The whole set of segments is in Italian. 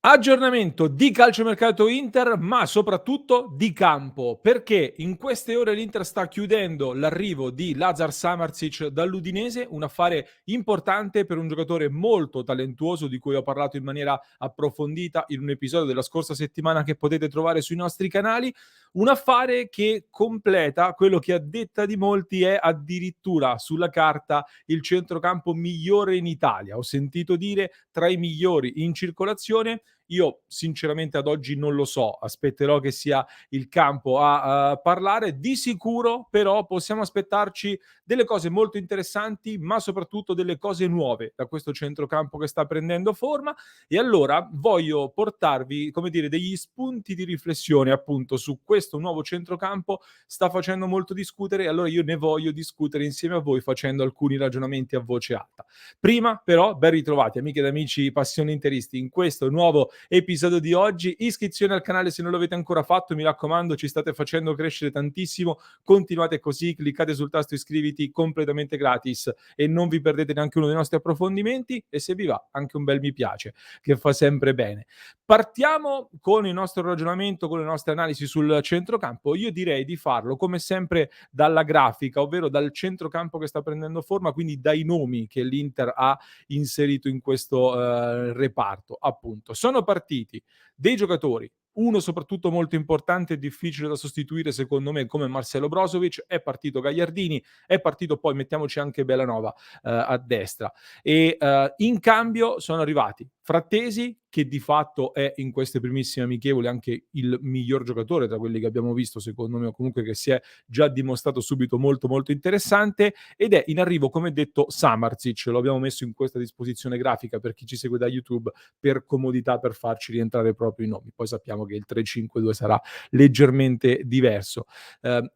Aggiornamento di calciomercato Inter, ma soprattutto di campo, perché in queste ore l'Inter sta chiudendo l'arrivo di Lazar Samardzic dall'Udinese, un affare importante per un giocatore molto talentuoso di cui ho parlato in maniera approfondita in un episodio della scorsa settimana che potete trovare sui nostri canali, un affare che completa quello che a detta di molti è addirittura sulla carta il centrocampo migliore in Italia. Ho sentito dire tra i migliori in circolazione. Io sinceramente ad oggi non lo so, aspetterò che sia il campo a parlare. Di sicuro però possiamo aspettarci delle cose molto interessanti, ma soprattutto delle cose nuove da questo centrocampo che sta prendendo forma. E allora voglio portarvi, come dire, degli spunti di riflessione appunto su questo nuovo centrocampo. Sta facendo molto discutere e allora io ne voglio discutere insieme a voi facendo alcuni ragionamenti a voce alta. Prima però, ben ritrovati amiche ed amici passioni interisti in questo nuovo episodio di oggi. Iscrizione al canale se non l'avete ancora fatto, mi raccomando, ci state facendo crescere tantissimo. Continuate così, cliccate sul tasto iscriviti completamente gratis e non vi perdete neanche uno dei nostri approfondimenti e se vi va anche un bel mi piace che fa sempre bene. Partiamo con il nostro ragionamento, con le nostre analisi sul centrocampo. Io direi di farlo come sempre dalla grafica, ovvero dal centrocampo che sta prendendo forma, quindi dai nomi che l'Inter ha inserito in questo reparto. Appunto, sono partiti dei giocatori, uno soprattutto molto importante e difficile da sostituire secondo me come Marcelo Brozovic, è partito Gagliardini, è partito poi mettiamoci anche Belanova a destra e in cambio sono arrivati Frattesi, che di fatto è in queste primissime amichevoli anche il miglior giocatore tra quelli che abbiamo visto secondo me, o comunque che si è già dimostrato subito molto molto interessante, ed è in arrivo come detto Samardzic. Lo abbiamo messo in questa disposizione grafica per chi ci segue da YouTube per comodità, per farci rientrare proprio i nomi. Poi sappiamo che il 3-5-2 sarà leggermente diverso.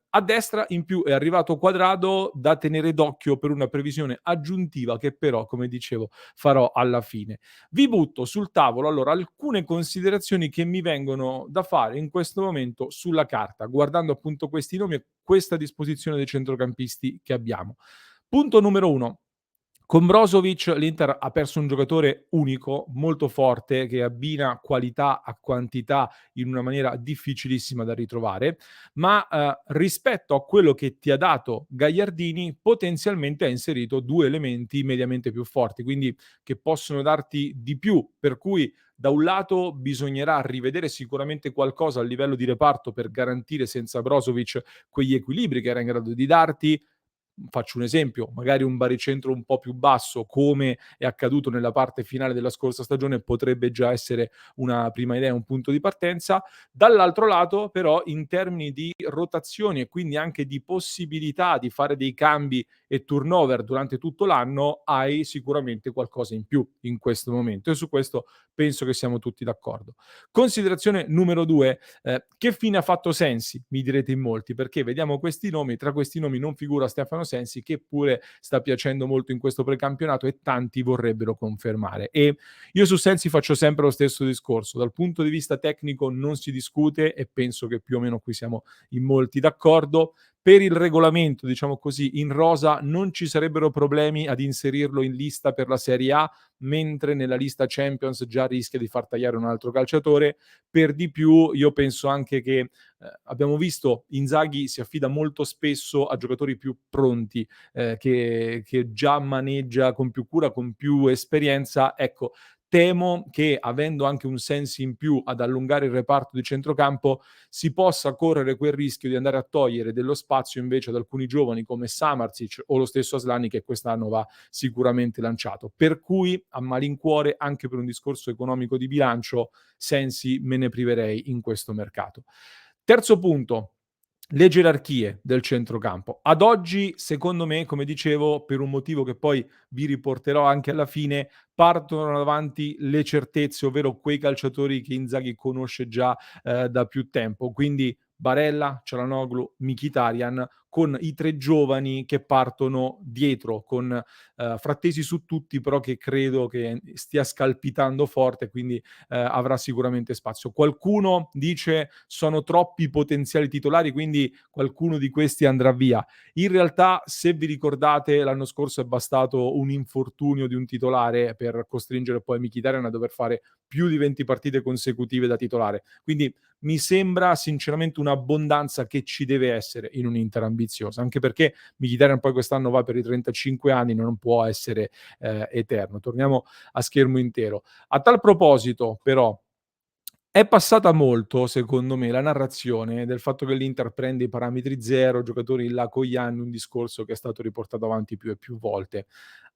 A destra in più è arrivato Quadrado, da tenere d'occhio per una previsione aggiuntiva che però, come dicevo, farò alla fine. Vi butto sul tavolo allora alcune considerazioni che mi vengono da fare in questo momento sulla carta, guardando appunto questi nomi e questa disposizione dei centrocampisti che abbiamo. Punto numero 1. Con Brozovic l'Inter ha perso un giocatore unico, molto forte, che abbina qualità a quantità in una maniera difficilissima da ritrovare, ma rispetto a quello che ti ha dato Gagliardini, potenzialmente ha inserito due elementi mediamente più forti, quindi che possono darti di più, per cui da un lato bisognerà rivedere sicuramente qualcosa a livello di reparto per garantire senza Brozovic quegli equilibri che era in grado di darti. Faccio un esempio, magari un baricentro un po' più basso, come è accaduto nella parte finale della scorsa stagione, potrebbe già essere una prima idea, un punto di partenza. Dall'altro lato, però, in termini di rotazioni e quindi anche di possibilità di fare dei cambi e turnover durante tutto l'anno, hai sicuramente qualcosa in più in questo momento e su questo penso che siamo tutti d'accordo. Considerazione numero 2, che fine ha fatto Sensi? Mi direte in molti, perché vediamo questi nomi, tra questi nomi non figura Stefano Sensi, che pure sta piacendo molto in questo precampionato e tanti vorrebbero confermare. E io su Sensi faccio sempre lo stesso discorso, dal punto di vista tecnico non si discute e penso che più o meno qui siamo in molti d'accordo. Per il regolamento, diciamo così, in rosa non ci sarebbero problemi ad inserirlo in lista per la Serie A, mentre nella lista Champions già rischia di far tagliare un altro calciatore. Per di più, io penso anche che abbiamo visto Inzaghi si affida molto spesso a giocatori più pronti, che già maneggia con più cura, con più esperienza. Ecco, temo che avendo anche un Sensi in più ad allungare il reparto di centrocampo, si possa correre quel rischio di andare a togliere dello spazio invece ad alcuni giovani come Samardzic o lo stesso Aslani che quest'anno va sicuramente lanciato. Per cui a malincuore, anche per un discorso economico di bilancio, Sensi me ne priverei in questo mercato. Terzo punto, le gerarchie del centrocampo. Ad oggi, secondo me, come dicevo, per un motivo che poi vi riporterò anche alla fine, partono davanti le certezze, ovvero quei calciatori che Inzaghi conosce già da più tempo. Quindi Barella, Çalhanoğlu, Mkhitaryan con i 3 giovani che partono dietro, con Frattesi su tutti, però che credo che stia scalpitando forte, quindi avrà sicuramente spazio. Qualcuno dice sono troppi i potenziali titolari, quindi qualcuno di questi andrà via. In realtà, se vi ricordate, l'anno scorso è bastato un infortunio di un titolare per costringere poi Mkhitaryan a dover fare più di 20 partite consecutive da titolare. Quindi mi sembra sinceramente un'abbondanza che ci deve essere in un Inter ambiziosa, anche perché Mkhitaryan poi quest'anno va per i 35 anni, non può essere eterno. Torniamo a schermo intero. A tal proposito, però, è passata molto, secondo me, la narrazione del fatto che l'Inter prende i parametri zero, giocatori in là con gli anni, un discorso che è stato riportato avanti più e più volte.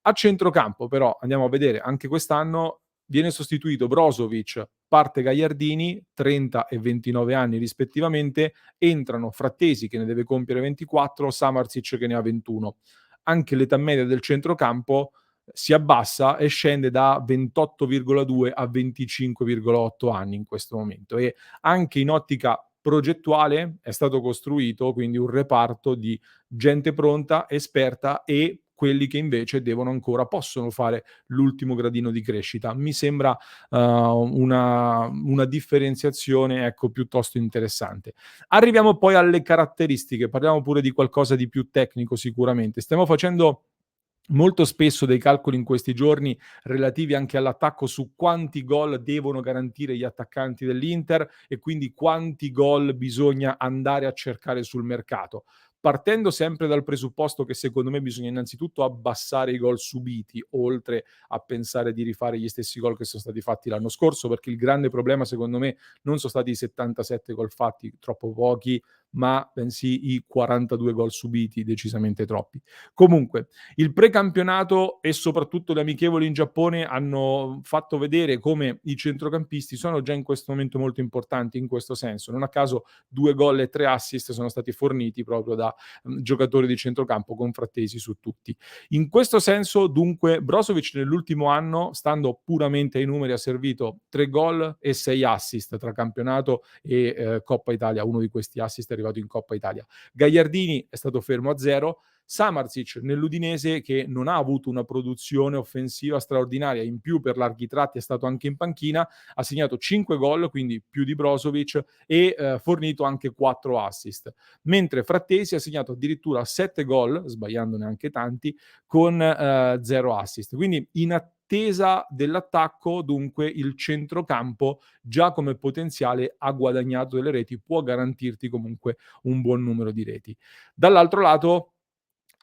A centrocampo, però, andiamo a vedere, anche quest'anno viene sostituito Brozovic, parte Gagliardini, 30 e 29 anni rispettivamente, entrano Frattesi che ne deve compiere 24, Samardzic che ne ha 21. Anche l'età media del centrocampo si abbassa e scende da 28,2 a 25,8 anni in questo momento, e anche in ottica progettuale è stato costruito quindi un reparto di gente pronta, esperta, e quelli che invece devono ancora possono fare l'ultimo gradino di crescita. Mi sembra una differenziazione, ecco, piuttosto interessante. Arriviamo poi alle caratteristiche, parliamo pure di qualcosa di più tecnico sicuramente. Stiamo facendo molto spesso dei calcoli in questi giorni relativi anche all'attacco su quanti gol devono garantire gli attaccanti dell'Inter e quindi quanti gol bisogna andare a cercare sul mercato. Partendo sempre dal presupposto che secondo me bisogna innanzitutto abbassare i gol subiti, oltre a pensare di rifare gli stessi gol che sono stati fatti l'anno scorso, perché il grande problema secondo me non sono stati i 77 gol fatti, troppo pochi, ma bensì i 42 gol subiti, decisamente troppi. Comunque, il precampionato e soprattutto le amichevoli in Giappone hanno fatto vedere come i centrocampisti sono già in questo momento molto importanti in questo senso. Non a caso 2 gol e 3 assist sono stati forniti proprio da giocatori di centrocampo con Frattesi su tutti. In questo senso, dunque, Brozovic nell'ultimo anno, stando puramente ai numeri, ha servito 3 gol e 6 assist tra campionato e Coppa Italia. Uno di questi assist è arrivato in Coppa Italia. Gagliardini è stato fermo a 0. Samardzic nell'Udinese, che non ha avuto una produzione offensiva straordinaria, in più per larghi tratti è stato anche in panchina, ha segnato 5 gol, quindi più di Brozovic, e fornito anche 4 assist, mentre Frattesi ha segnato addirittura 7 gol, sbagliandone anche tanti, con 0 assist. Quindi in attesa dell'attacco, dunque, il centrocampo già come potenziale ha guadagnato delle reti, può garantirti comunque un buon numero di reti. Dall'altro lato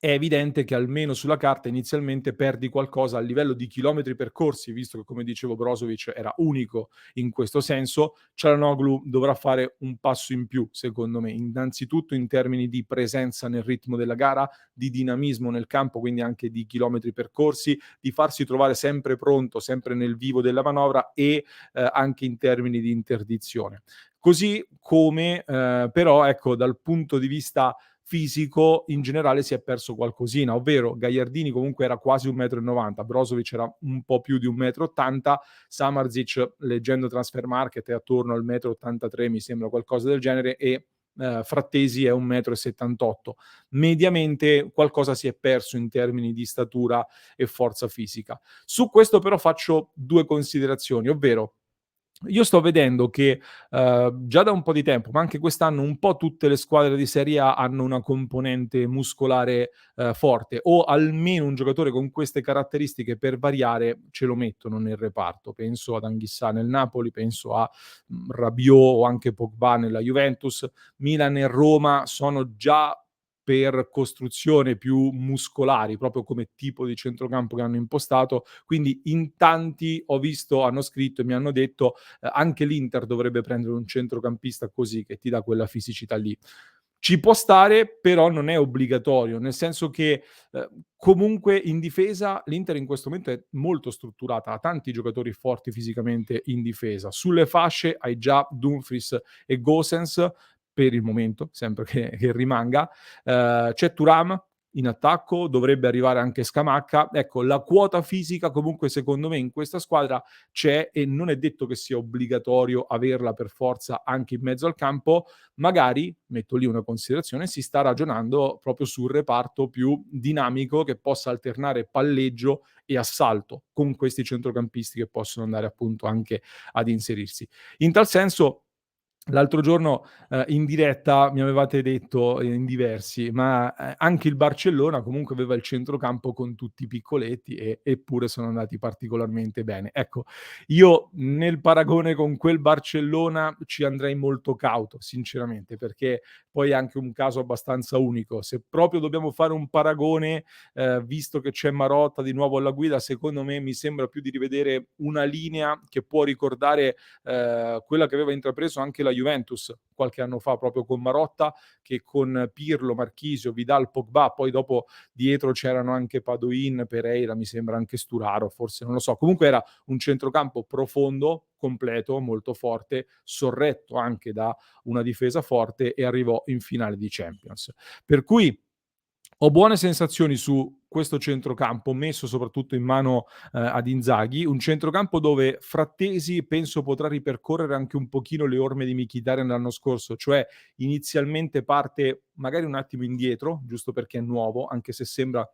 è evidente che almeno sulla carta inizialmente perdi qualcosa a livello di chilometri percorsi, visto che, come dicevo, Brozovic era unico in questo senso. Çalhanoğlu dovrà fare un passo in più, secondo me, innanzitutto in termini di presenza nel ritmo della gara, di dinamismo nel campo, quindi anche di chilometri percorsi, di farsi trovare sempre pronto, sempre nel vivo della manovra, e anche in termini di interdizione. Così come però, ecco, dal punto di vista fisico in generale si è perso qualcosina, ovvero Gagliardini comunque era quasi 1,90 m, Brozovic era un po' più di 1,80 m, Samardzic, leggendo Transfermarkt, è attorno al 1,83 m, mi sembra, qualcosa del genere, e Frattesi è 1,78 m. Mediamente qualcosa si è perso in termini di statura e forza fisica. Su questo però faccio 2 considerazioni, ovvero io sto vedendo che già da un po' di tempo, ma anche quest'anno, un po' tutte le squadre di Serie A hanno una componente muscolare forte, o almeno un giocatore con queste caratteristiche, per variare, ce lo mettono nel reparto. Penso ad Anghissà nel Napoli, penso a Rabiot o anche Pogba nella Juventus. Milan e Roma sono già per costruzione più muscolari, proprio come tipo di centrocampo che hanno impostato. Quindi in tanti ho visto, hanno scritto e mi hanno detto anche l'Inter dovrebbe prendere un centrocampista così, che ti dà quella fisicità lì. Ci può stare, però non è obbligatorio, nel senso che comunque in difesa l'Inter in questo momento è molto strutturata, ha tanti giocatori forti fisicamente in difesa. Sulle fasce hai già Dumfries e Gosens, per il momento, sempre che rimanga. C'è Thuram, in attacco, dovrebbe arrivare anche Scamacca. Ecco, la quota fisica comunque secondo me in questa squadra c'è e non è detto che sia obbligatorio averla per forza anche in mezzo al campo. Magari, metto lì una considerazione, si sta ragionando proprio sul reparto più dinamico che possa alternare palleggio e assalto con questi centrocampisti che possono andare appunto anche ad inserirsi. In tal senso, l'altro giorno, in diretta mi avevate detto in diversi: "Ma, anche il Barcellona comunque aveva il centrocampo con tutti piccoletti e eppure sono andati particolarmente bene." Ecco, io nel paragone con quel Barcellona ci andrei molto cauto sinceramente, perché poi è anche un caso abbastanza unico. Se proprio dobbiamo fare un paragone, visto che c'è Marotta di nuovo alla guida, secondo me mi sembra più di rivedere una linea che può ricordare quella che aveva intrapreso anche la Juventus qualche anno fa proprio con Marotta, che con Pirlo, Marchisio, Vidal, Pogba, poi dopo dietro c'erano anche Padoin, Pereira, mi sembra anche Sturaro, forse non lo so. Comunque era un centrocampo profondo, completo, molto forte, sorretto anche da una difesa forte e arrivò in finale di Champions. Per cui ho buone sensazioni su questo centrocampo, messo soprattutto in mano, ad Inzaghi, un centrocampo dove Frattesi penso potrà ripercorrere anche un pochino le orme di Mkhitaryan dell'anno scorso, cioè inizialmente parte magari un attimo indietro, giusto perché è nuovo, anche se sembra,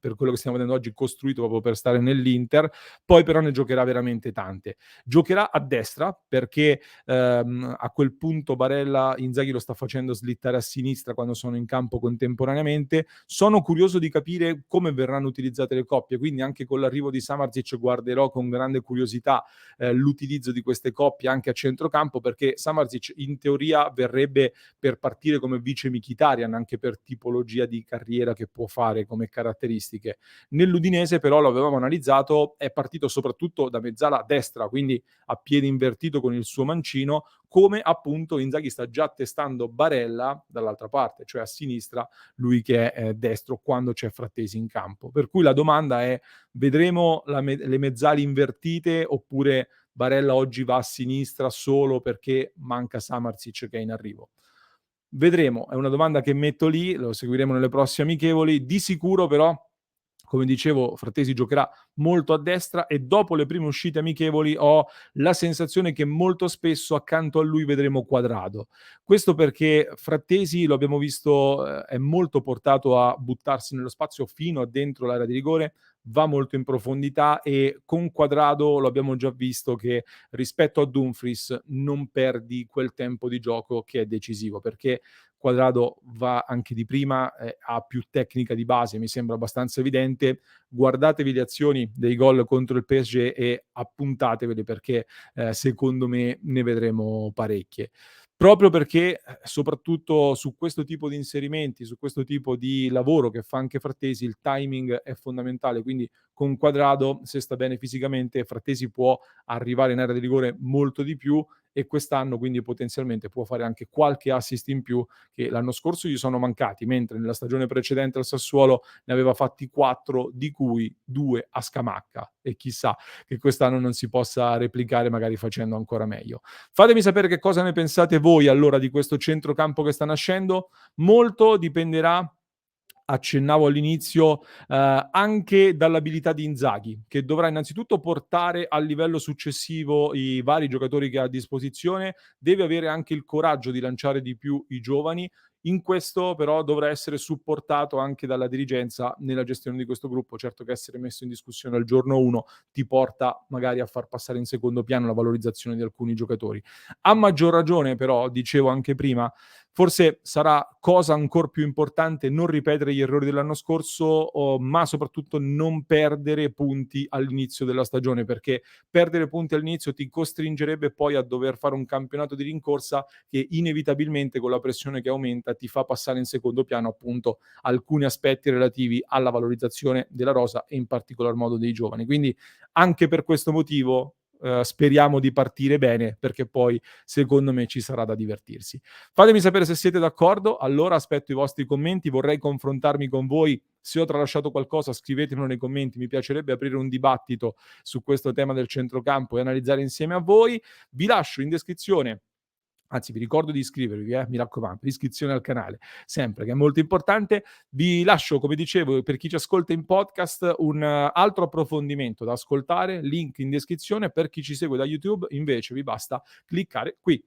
per quello che stiamo vedendo oggi, costruito proprio per stare nell'Inter, poi però ne giocherà veramente tante. Giocherà a destra perché, a quel punto Barella Inzaghi lo sta facendo slittare a sinistra quando sono in campo contemporaneamente. Sono curioso di capire come verranno utilizzate le coppie, quindi anche con l'arrivo di Samardzic guarderò con grande curiosità l'utilizzo di queste coppie anche a centrocampo, perché Samardzic in teoria verrebbe per partire come vice Mkhitaryan, anche per tipologia di carriera che può fare come caratteristiche. Nell'Udinese però lo avevamo analizzato, è partito soprattutto da mezzala destra, quindi a piede invertito con il suo mancino, come appunto Inzaghi sta già testando Barella dall'altra parte, cioè a sinistra, lui che è destro quando c'è Frattesi in campo. Per cui la domanda è: vedremo le mezzali invertite oppure Barella oggi va a sinistra solo perché manca Samardzic che è in arrivo? Vedremo, è una domanda che metto lì, lo seguiremo nelle prossime amichevoli. Di sicuro però, come dicevo, Frattesi giocherà molto a destra e dopo le prime uscite amichevoli ho la sensazione che molto spesso accanto a lui vedremo Quadrado. Questo perché Frattesi, lo abbiamo visto, è molto portato a buttarsi nello spazio fino a dentro l'area di rigore, va molto in profondità e con Quadrado lo abbiamo già visto che rispetto a Dumfries non perdi quel tempo di gioco che è decisivo, perché Quadrado va anche di prima, ha più tecnica di base, mi sembra abbastanza evidente. Guardatevi le azioni dei gol contro il PSG e appuntatevele perché, secondo me ne vedremo parecchie. Proprio perché, soprattutto su questo tipo di inserimenti, su questo tipo di lavoro che fa anche Frattesi, il timing è fondamentale, quindi con Quadrado, se sta bene fisicamente, Frattesi può arrivare in area di rigore molto di più e quest'anno quindi potenzialmente può fare anche qualche assist in più che l'anno scorso gli sono mancati, mentre nella stagione precedente al Sassuolo ne aveva fatti 4, di cui 2 a Scamacca e chissà che quest'anno non si possa replicare magari facendo ancora meglio. Fatemi sapere che cosa ne pensate voi allora di questo centrocampo che sta nascendo. Molto dipenderà, accennavo all'inizio, anche dall'abilità di Inzaghi, che dovrà innanzitutto portare al livello successivo i vari giocatori che ha a disposizione, deve avere anche il coraggio di lanciare di più i giovani. In questo però dovrà essere supportato anche dalla dirigenza nella gestione di questo gruppo. Certo che essere messo in discussione al giorno 1 ti porta magari a far passare in secondo piano la valorizzazione di alcuni giocatori. A maggior ragione però, dicevo anche prima, forse sarà cosa ancor più importante non ripetere gli errori dell'anno scorso, ma soprattutto non perdere punti all'inizio della stagione, perché perdere punti all'inizio ti costringerebbe poi a dover fare un campionato di rincorsa che inevitabilmente con la pressione che aumenta ti fa passare in secondo piano appunto alcuni aspetti relativi alla valorizzazione della rosa e in particolar modo dei giovani. Quindi anche per questo motivo speriamo di partire bene perché poi secondo me ci sarà da divertirsi. Fatemi sapere se siete d'accordo, allora aspetto i vostri commenti, vorrei confrontarmi con voi. Se ho tralasciato qualcosa scrivetemelo nei commenti, mi piacerebbe aprire un dibattito su questo tema del centrocampo e analizzare insieme a voi. Vi lascio in descrizione Anzi, vi ricordo di iscrivervi, mi raccomando, iscrizione al canale, sempre, che è molto importante. Vi lascio, come dicevo, per chi ci ascolta in podcast, un altro approfondimento da ascoltare, link in descrizione. Per chi ci segue da YouTube, invece, vi basta cliccare qui.